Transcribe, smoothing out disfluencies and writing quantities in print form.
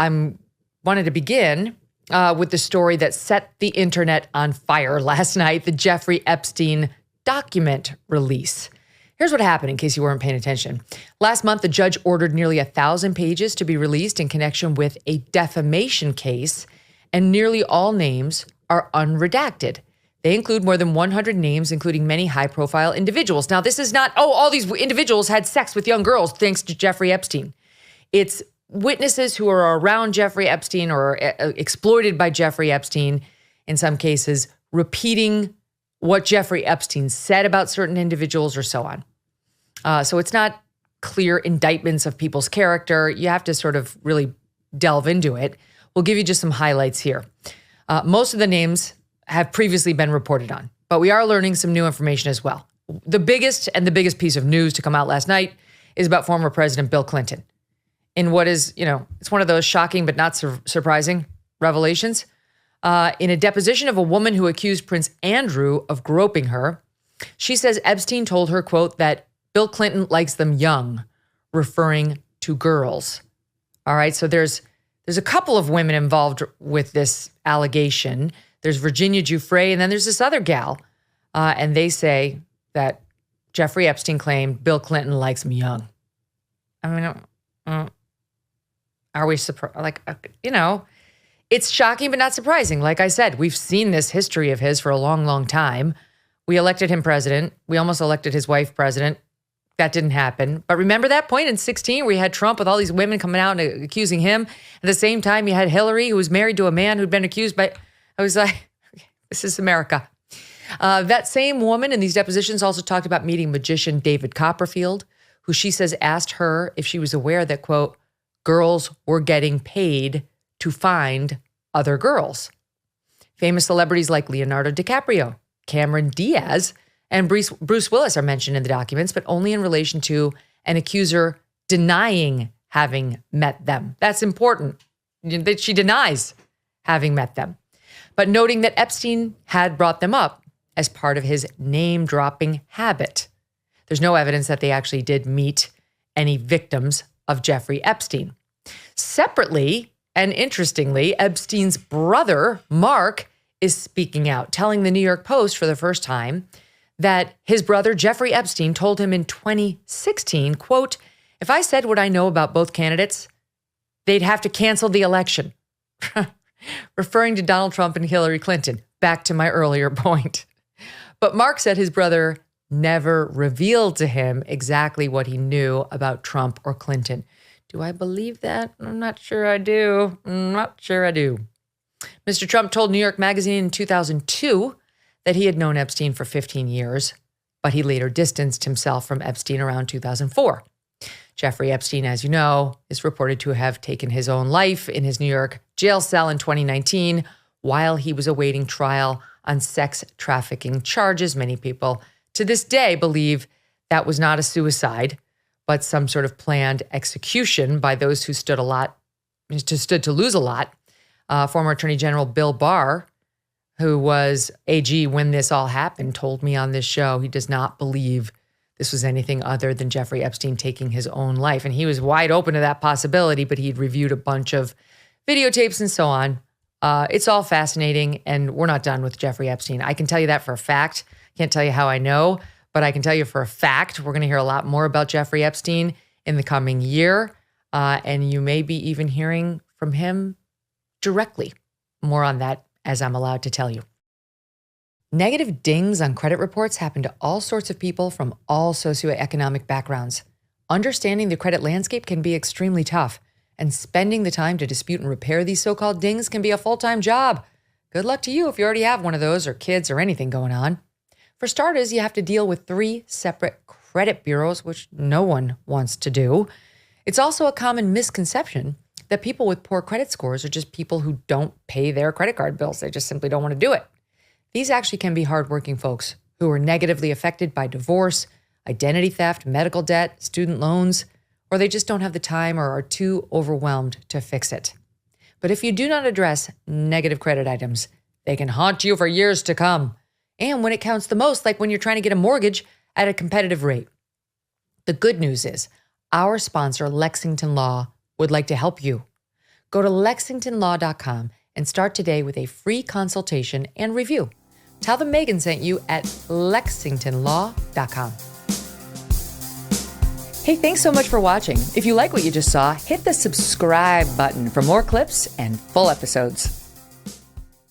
I'm wanted to begin with the story that set the internet on fire last night, the Jeffrey Epstein document release. Here's what happened in case you weren't paying attention. Last month, the judge ordered nearly 1,000 pages to be released in connection with a defamation case, and nearly all names are unredacted. They include more than 100 names, including many high-profile individuals. Now, this is not, all these individuals had sex with young girls thanks to Jeffrey Epstein. It's witnesses who are around Jeffrey Epstein or exploited by Jeffrey Epstein, in some cases, repeating what Jeffrey Epstein said about certain individuals or so on. So it's not clear indictments of people's character. You have to sort of really delve into it. We'll give you just some highlights here. Most of the names have previously been reported on, but we are learning some new information as well. The biggest piece of news to come out last night is about former President Bill Clinton. In what is, it's one of those shocking but not surprising revelations. In a deposition of a woman who accused Prince Andrew of groping her, she says Epstein told her, quote, that Bill Clinton likes them young, referring to girls. All right, so there's a couple of women involved with this allegation. There's Virginia Giuffre, and then there's this other gal. And they say that Jeffrey Epstein claimed Bill Clinton likes them young. I mean, are we surprised? It's shocking but not surprising. Like I said, we've seen this history of his for a long, long time. We elected him president. We almost elected his wife president. That didn't happen. But remember that point in 2016 where you had Trump with all these women coming out and accusing him? At the same time, you had Hillary, who was married to a man who'd been accused by... I was like, this is America. That same woman in these depositions also talked about meeting magician David Copperfield, who she says asked her if she was aware that, quote, girls were getting paid to find other girls. Famous celebrities like Leonardo DiCaprio, Cameron Diaz, and Bruce Willis are mentioned in the documents, but only in relation to an accuser denying having met them. That's important, that she denies having met them, but noting that Epstein had brought them up as part of his name-dropping habit. There's no evidence that they actually did meet any victims of Jeffrey Epstein. Separately, and interestingly, Epstein's brother, Mark, is speaking out, telling the New York Post for the first time that his brother, Jeffrey Epstein, told him in 2016, quote, if I said what I know about both candidates, they'd have to cancel the election. Referring to Donald Trump and Hillary Clinton, back to my earlier point. But Mark said his brother never revealed to him exactly what he knew about Trump or Clinton. Do I believe that? I'm not sure I do. Mr. Trump told New York Magazine in 2002 that he had known Epstein for 15 years, but he later distanced himself from Epstein around 2004. Jeffrey Epstein, as you know, is reported to have taken his own life in his New York jail cell in 2019 while he was awaiting trial on sex trafficking charges. Many people to this day believe that was not a suicide, but some sort of planned execution by those who stood to lose a lot. Former Attorney General Bill Barr, who was AG when this all happened, told me on this show he does not believe this was anything other than Jeffrey Epstein taking his own life. And he was wide open to that possibility, but he'd reviewed a bunch of videotapes and so on. It's all fascinating, and we're not done with Jeffrey Epstein. I can tell you that for a fact. Can't tell you how I know, but I can tell you for a fact we're going to hear a lot more about Jeffrey Epstein in the coming year, and you may be even hearing from him directly. More on that as I'm allowed to tell you. Negative dings on credit reports happen to all sorts of people from all socioeconomic backgrounds. Understanding the credit landscape can be extremely tough, and spending the time to dispute and repair these so-called dings can be a full-time job. Good luck to you if you already have one of those or kids or anything going on. For starters, you have to deal with 3 separate credit bureaus, which no one wants to do. It's also a common misconception that people with poor credit scores are just people who don't pay their credit card bills. They just simply don't want to do it. These actually can be hardworking folks who are negatively affected by divorce, identity theft, medical debt, student loans, or they just don't have the time or are too overwhelmed to fix it. But if you do not address negative credit items, they can haunt you for years to come. And when it counts the most, like when you're trying to get a mortgage at a competitive rate. The good news is our sponsor, Lexington Law, would like to help you. Go to lexingtonlaw.com and start today with a free consultation and review. Tell them Megyn sent you at lexingtonlaw.com. Hey, thanks so much for watching. If you like what you just saw, hit the subscribe button for more clips and full episodes.